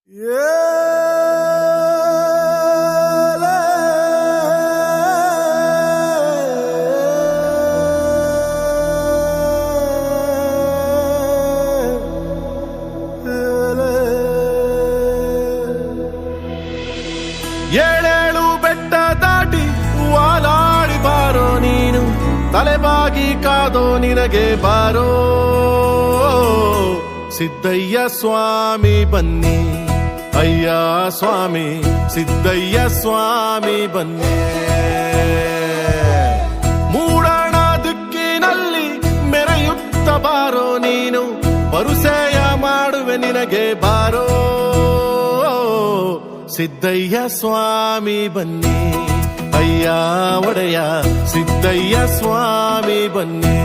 ಏಳೇಳು ಬೆಟ್ಟ ದಾಟಿ ವಾಲಾಡಿ ಬಾರೋ ನೀನು, ತಲೆಬಾಗಿ ಕಾದೋ ನಿನಗೆ ಬಾರೋ ಸಿದ್ದಯ್ಯ ಸ್ವಾಮಿ ಬನ್ನಿ, ಅಯ್ಯ ಸ್ವಾಮಿ ಸಿದ್ದಯ್ಯ ಸ್ವಾಮಿ ಬನ್ನಿ. ಮೂಡಣ ದಿಕ್ಕಿನಲ್ಲಿ ಮೆರೆಯುತ್ತ ಬಾರೋ ನೀನು, ಪರುಸೆಯ ಮಾಡುವೆ ನಿನಗೆ ಬಾರೋ ಸಿದ್ದಯ್ಯ ಸ್ವಾಮಿ ಬನ್ನಿ, ಅಯ್ಯ ಒಡೆಯ ಸಿದ್ದಯ್ಯ ಸ್ವಾಮಿ ಬನ್ನಿ.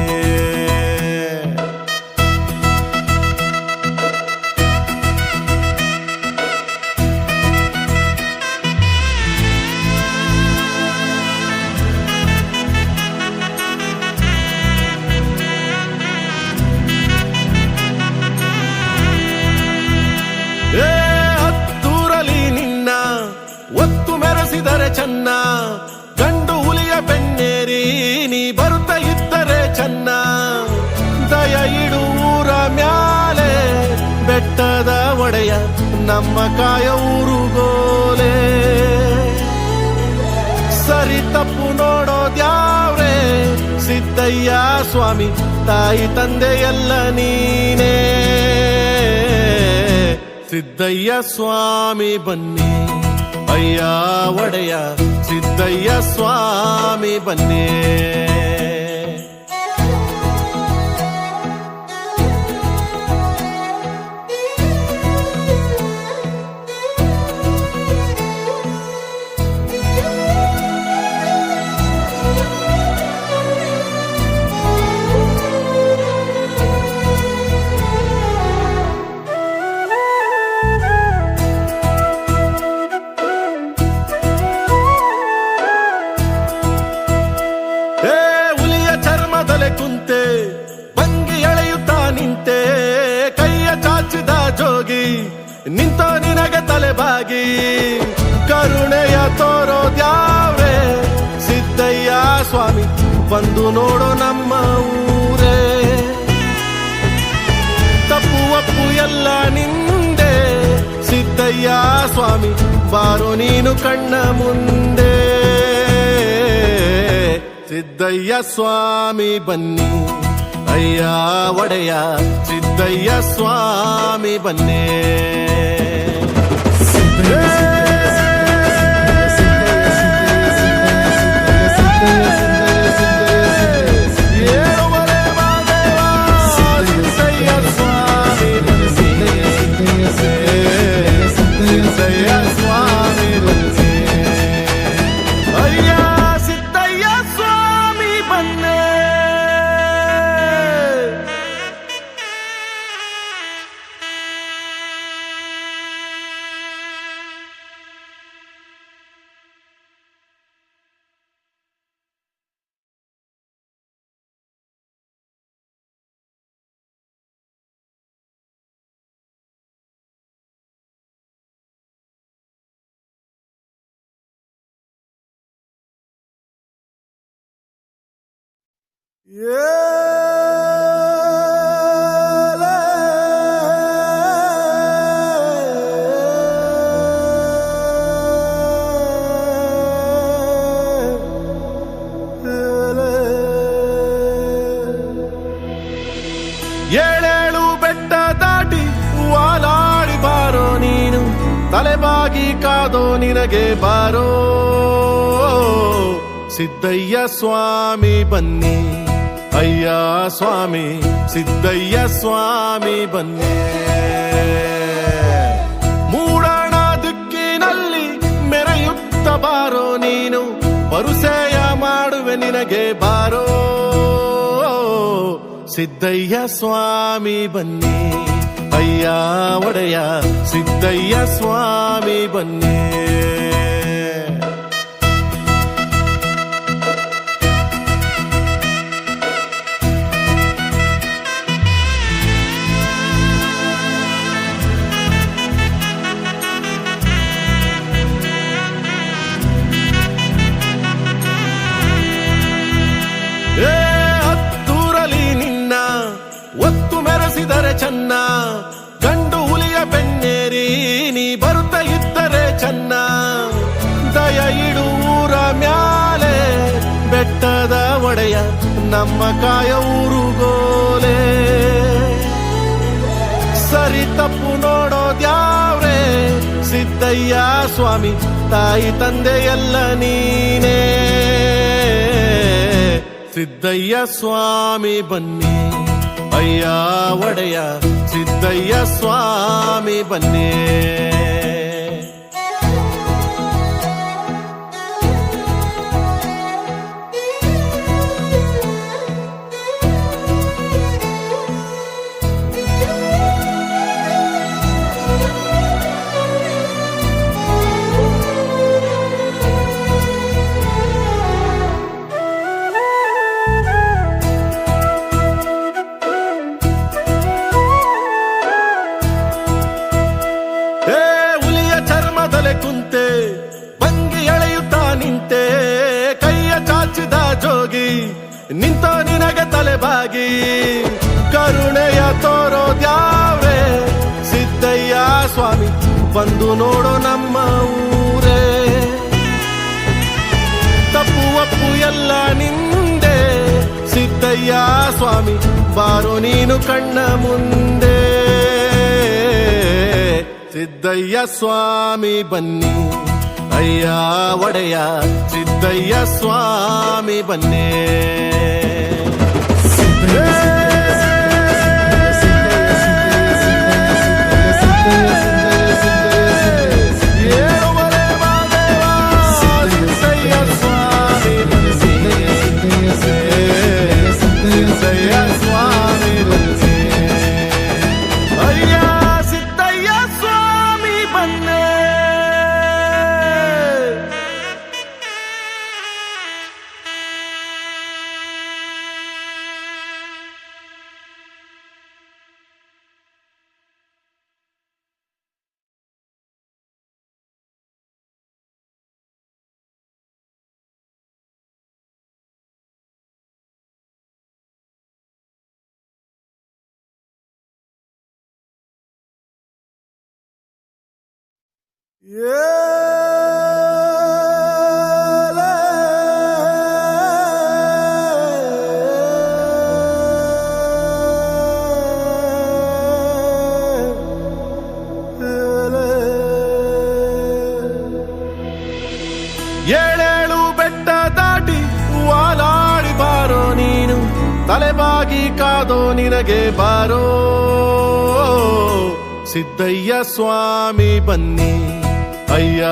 ಒತ್ತು ಮೆರೆಸಿದರೆ ಚೆನ್ನ, ಗಂಡು ಹುಲಿಯ ಬೆನ್ನೇರಿ ನೀ ಬರುತ್ತ ಇದ್ದರೆ ಚೆನ್ನ. ದಯ ಇಡು ಊರ ಮ್ಯಾಲೆ ಬೆಟ್ಟದ ಒಡೆಯ ನಮ್ಮ ಕಾಯ ಊರುಗೋಲೆ. ಸರಿ ತಪ್ಪು ನೋಡೋದ್ಯಾವ್ರೆ ಸಿದ್ದಯ್ಯ ಸ್ವಾಮಿ, ತಾಯಿ ತಂದೆ ಎಲ್ಲ ನೀನೇ ಸಿದ್ದಯ್ಯ ಸ್ವಾಮಿ ಬನ್ನಿ, ಅಯ್ಯ ಒಡೆಯ ಸಿದ್ದಯ್ಯ ಸ್ವಾಮಿ ಬನ್ನಿ. ಕುಂತೆ ಬಂಗಿ ಎಳೆಯುತ್ತಾ ನಿಂತೆ, ಕೈಯ ಚಾಚಿದ ಜೋಗಿ ನಿಂತೋ ನಿನಗೆ ತಲೆಬಾಗಿ. ಕರುಣೆಯ ತೋರೋದ್ಯಾವ್ರೆ ಸಿದ್ದಯ್ಯ ಸ್ವಾಮಿ, ಬಂದು ನೋಡೋ ನಮ್ಮ ಊರೇ. ತಪ್ಪು ಒಪ್ಪು ಎಲ್ಲ ನಿಂದೆ ಸಿದ್ದಯ್ಯ ಸ್ವಾಮಿ, ಬಾರೋ ನೀನು ಕಣ್ಣ ಮುಂದೆ ಸಿದ್ದಯ್ಯ ಸ್ವಾಮಿ ಬನ್ನಿ, ಅಯ್ಯ ಒಡೆಯ ಸಿದ್ದಯ್ಯ ಸ್ವಾಮಿ ಬನ್ನಿ. ಏಳೇಳು ಬೆಟ್ಟ ದಾಟಿ ವಾಲಾಡಿ ಬಾರೋ ನೀನು, ತಲೆಬಾಗಿ ಕಾದೋ ನಿನಗೆ ಬಾರೋ ಸಿದ್ದಯ್ಯ ಸ್ವಾಮಿ ಬನ್ನಿ, ಅಯ್ಯ ಸ್ವಾಮಿ ಸಿದ್ದಯ್ಯ ಸ್ವಾಮಿ ಬನ್ನಿ. ಮೂಡಣ ದಿಕ್ಕಿನಲ್ಲಿ ಮೆರೆಯುತ್ತ ಬಾರೋ ನೀನು, ಪರುಸೆಯ ಮಾಡುವೆ ನಿನಗೆ ಬಾರೋ ಸಿದ್ದಯ್ಯ ಸ್ವಾಮಿ ಬನ್ನಿ, ಅಯ್ಯ ಒಡೆಯ ಸಿದ್ದಯ್ಯ ಸ್ವಾಮಿ ಬನ್ನಿ. ಚೆನ್ನ, ಗಂಡು ಹುಲಿಯ ಬೆನ್ನೇರಿ ನೀ ಬರುತ್ತ ಇದ್ದರೆ ಚೆನ್ನ. ದಯ ಇಡು ಊರ ಮ್ಯಾಲೆ ಬೆಟ್ಟದ ಒಡೆಯ ನಮ್ಮ ಕಾಯ ಊರುಗೋಲೆ. ಸರಿ ತಪ್ಪು ನೋಡೋದ್ಯಾವ್ರೆ ಸಿದ್ದಯ್ಯ ಸ್ವಾಮಿ, ತಾಯಿ ತಂದೆ ಎಲ್ಲ ನೀನೇ. ಸಿದ್ದಯ್ಯ ಸ್ವಾಮಿ ಬನ್ನಿ ಅಯ್ಯ ಒಡೆಯ, ಸಿದ್ದಯ್ಯ ಸ್ವಾಮಿ ಬನ್ನಿ. ಕುಂತೆ ಬಂಗಿ ಎಳೆಯುತ್ತಾ ನಿಂತೆ, ಕೈಯ ಚಾಚಿದ ಜೋಗಿ ನಿಂತೋ ನಿನಗೆ ತಲೆಬಾಗಿ. ಕರುಣೆಯ ತೋರೋದ್ಯಾವ್ರೆ ಸಿದ್ದಯ್ಯ ಸ್ವಾಮಿ, ಬಂದು ನೋಡೋ ನಮ್ಮ ಊರೇ. ತಪ್ಪು ಒಪ್ಪು ಎಲ್ಲ ನಿಂದೆ ಸಿದ್ದಯ್ಯ ಸ್ವಾಮಿ, ಬಾರೋ ನೀನು ಕಣ್ಣ ಮುಂದೆ. ಸಿದ್ದಯ್ಯ ಸ್ವಾಮಿ ಬನ್ನಿ ಅಯ್ಯ ಒಡೆಯ, ಸಿದ್ದಯ್ಯ ಸ್ವಾಮಿ ಬನ್ನಿ. ಏಳೇಳು ಬೆಟ್ಟ ದಾಟಿ ವಾಲಾಡಿ ಬಾರೋ ನೀನು, ತಲೆಬಾಗಿ ಕಾದೋ ನಿನಗೆ ಬಾರೋ. ಸಿದ್ದಯ್ಯ ಸ್ವಾಮಿ ಬನ್ನಿ ಅಯ್ಯ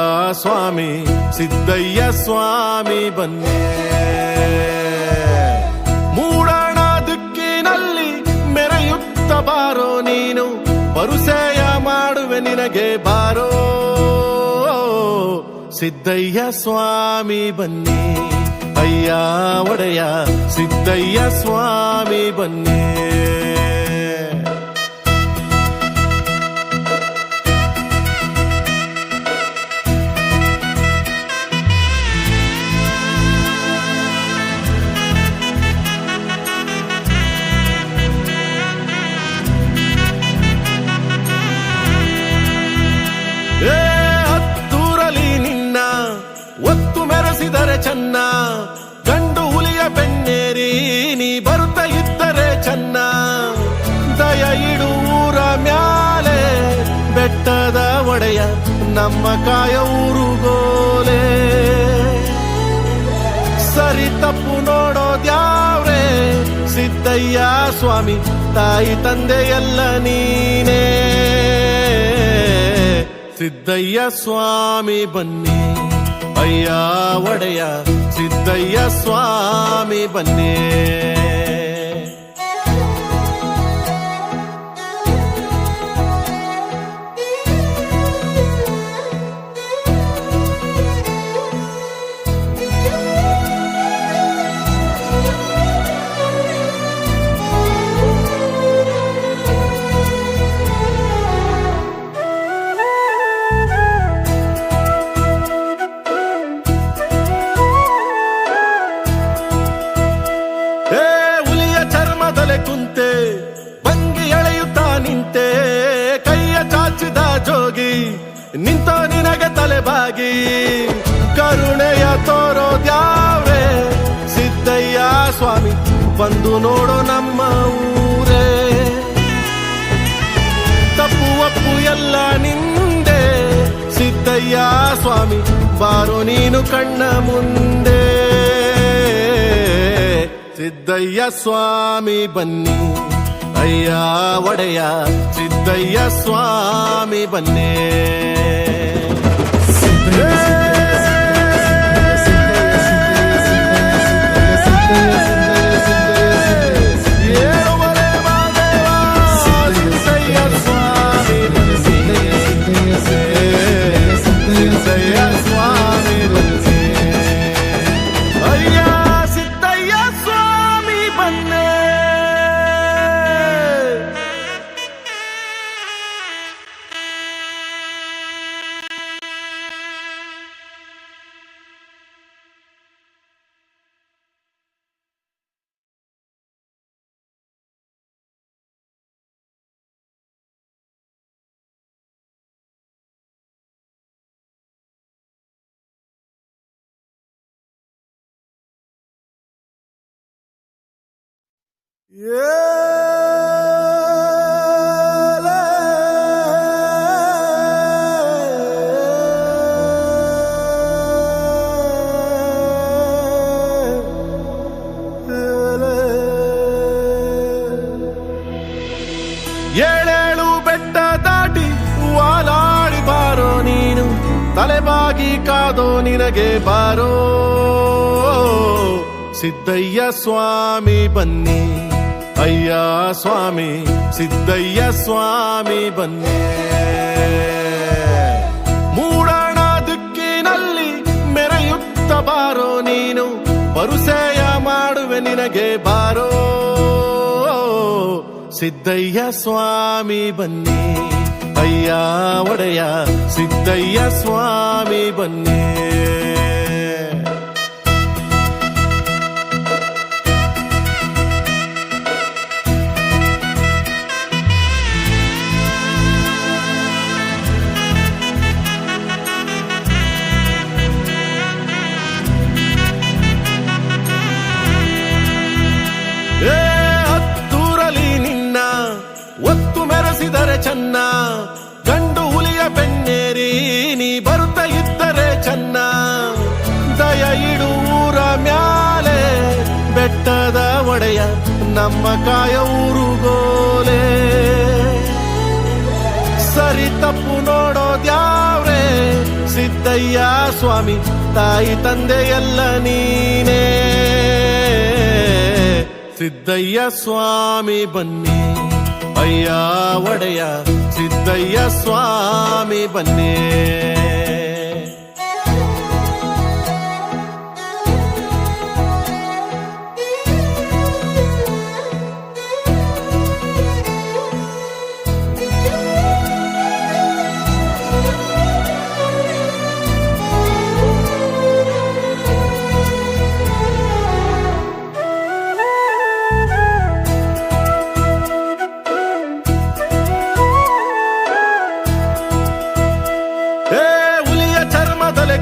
ಸ್ವಾಮಿ, ಸಿದ್ದಯ್ಯ ಸ್ವಾಮಿ ಬನ್ನಿ. ಮೂಡಣ ದಿಕ್ಕಿನಲ್ಲಿ ಮೆರೆಯುತ್ತ ಬಾರೋ ನೀನು, ಪರುಸೆಯ ಮಾಡುವೆ ನಿನಗೆ ಬಾರೋ. ಸಿದ್ದಯ್ಯ ಸ್ವಾಮಿ ಬನ್ನಿ ಅಯ್ಯ ಒಡೆಯ, ಸಿದ್ದಯ್ಯ ಸ್ವಾಮಿ ಬನ್ನಿ. ಒತ್ತು ಮೆರೆಸಿದರೆ ಚೆನ್ನ, ಗಂಡು ಹುಲಿಯ ಬೆನ್ನೇರಿ ನೀ ಬರುತ್ತ ಇದ್ದರೆ ಚೆನ್ನ. ದಯ ಇಡು ಊರ ಮ್ಯಾಲೆ ಬೆಟ್ಟದ ಒಡೆಯ ನಮ್ಮ ಕಾಯ ಊರುಗೋಲೆ. ಸರಿ ತಪ್ಪು ನೋಡೋದ್ಯಾವ್ರೆ ಸಿದ್ದಯ್ಯ ಸ್ವಾಮಿ, ತಾಯಿ ತಂದೆ ಎಲ್ಲ ನೀನೇ. ಸಿದ್ದಯ್ಯ ಸ್ವಾಮಿ ಬನ್ನಿ ಅಯ್ಯ ಒಡೆಯ, ಸಿದ್ದಯ್ಯ ಸ್ವಾಮಿ ಬನ್ನಿ. ಕುಂತೆ ಬಂಗಿ ಎಳೆಯುತ್ತಾ ಕುಂತೆ ಕೈಯ ಚಾಚಿದ ಜೋಗಿ ನಿಂತೋ ನಿನಗೆ ತಲೆಬಾಗಿ ಕರುಣೆಯ ತೋರೋದ್ಯಾವ್ರೆ ಸಿದ್ದಯ್ಯ ಸ್ವಾಮಿ ಬಂದು ನೋಡೋ ನಮ್ಮ ಊರೇ ತಪ್ಪು ಒಪ್ಪು ಎಲ್ಲ ನಿಂದೆ ಸಿದ್ದಯ್ಯ ಸ್ವಾಮಿ ಬಾರೋ ನೀನು ಕಣ್ಣ ಮುಂದೆ ಸಿದ್ದಯ್ಯ ಸ್ವಾಮಿ ಬನ್ನಿ ಅಯ್ಯ ಒಡೆಯ ಸಿದ್ದಯ್ಯ ಸ್ವಾಮಿ ಬನ್ನಿ ಏಳೇಳು ಬೆಟ್ಟ ದಾಟಿ ವಾಲಾಡಿ ಬಾರೋ ನೀನು ತಲೆಬಾಗಿ ಕಾದೋ ನಿನಗೆ ಬಾರೋ ಸಿದ್ದಯ್ಯ ಸ್ವಾಮಿ ಬನ್ನಿ ಅಯ್ಯ ಸ್ವಾಮಿ ಸಿದ್ದಯ್ಯ ಸ್ವಾಮಿ ಬನ್ನಿ ಮೂಡಣ ದಿಕ್ಕಿನಲ್ಲಿ ಮೆರೆಯುತ್ತ ಬಾರೋ ನೀನು ಬರುಸೆಯ ಮಾಡುವೆ ನಿನಗೆ ಬಾರೋ ಸಿದ್ದಯ್ಯ ಸ್ವಾಮಿ ಬನ್ನಿ ಅಯ್ಯ ಒಡೆಯ ಸಿದ್ದಯ್ಯ ಸ್ವಾಮಿ ಬನ್ನಿ ಒತ್ತು ಮೆರೆಸಿದರೆ ಚೆನ್ನ ಗಂಡು ಹುಲಿಯ ಬೆನ್ನೇರಿ ನೀ ಬರುತ್ತ ಇದ್ದರೆ ಚೆನ್ನ ದಯ ಇಡು ಊರ ಮ್ಯಾಲೆ ಬೆಟ್ಟದ ಒಡೆಯ ನಮ್ಮ ಕಾಯ ಊರುಗೋಲೆ ಸರಿ ತಪ್ಪು ನೋಡೋದ್ಯಾವ್ರೆ ಸಿದ್ದಯ್ಯ ಸ್ವಾಮಿ ತಾಯಿ ತಂದೆ ಎಲ್ಲ ನೀನೇ ಸಿದ್ದಯ್ಯ ಸ್ವಾಮಿ ಬನ್ನಿ ಅಯ್ಯ ಒಡೆಯ ಸಿದ್ದಯ್ಯ ಸ್ವಾಮಿ ಬನ್ನಿ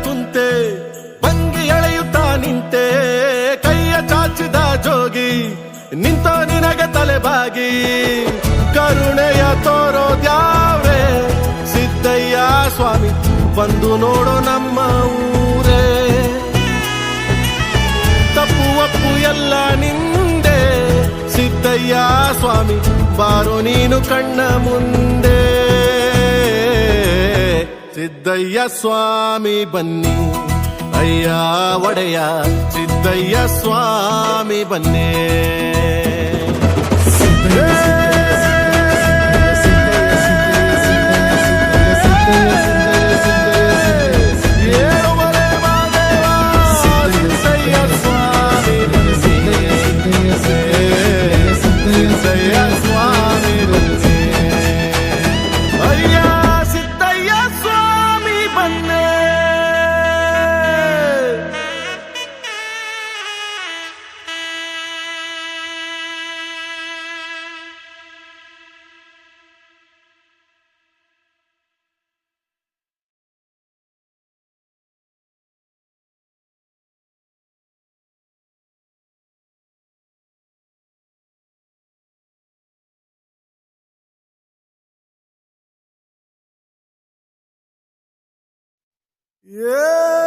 ಕುಂತೆ ಬಂಗಿ ಎಳೆಯುತ್ತಾ ನಿಂತೆ ಕೈಯ ಚಾಚಿದ ಜೋಗಿ ನಿಂತೋ ನಿನಗೆ ತಲೆಬಾಗಿ ಕರುಣೆಯ ತೋರೋದ್ಯಾವ್ರೆ ಸಿದ್ದಯ್ಯ ಸ್ವಾಮಿ ಬಂದು ನೋಡೋ ನಮ್ಮ ಊರೇ ತಪ್ಪು ಒಪ್ಪು ಎಲ್ಲ ನಿಂದೆ ಸಿದ್ದಯ್ಯ ಸ್ವಾಮಿ ಬಾರೋ ನೀನು ಕಣ್ಣ ಮುಂದೆ ಸಿದ್ದಯ್ಯ ಸ್ವಾಮಿ ಬನ್ನಿ ಅಯ್ಯ ಒಡೆಯ ಸಿದ್ದಯ್ಯ ಸ್ವಾಮಿ ಬನ್ನಿ ಏ